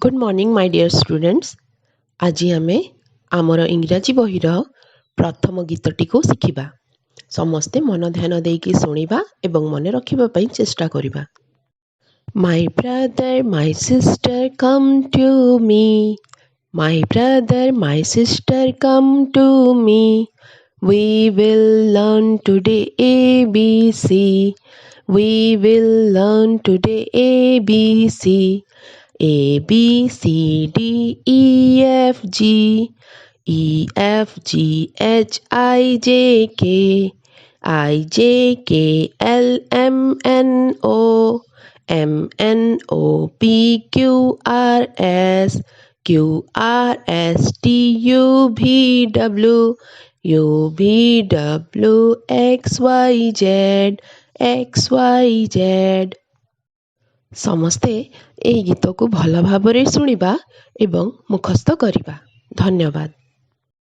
Good morning my dear students. आज आमे आमर इंग्राजी बहिर प्रथम गीतटी को शिखिबा। समस्ते मन ध्यान देकी शुणिबा एवं मन रखिबा पई चेष्टा करिबा। My brother my sister come to me, my brother my sister come to me, we will learn today ABC, we will learn today ABC, A B C D E F G, E F G H I J K L M N O P Q R S T U V W X Y Z। समस्ते ए गीत को भल भाबरे शुणिबा एवं मुखस्थ करिबा। धन्यवाद।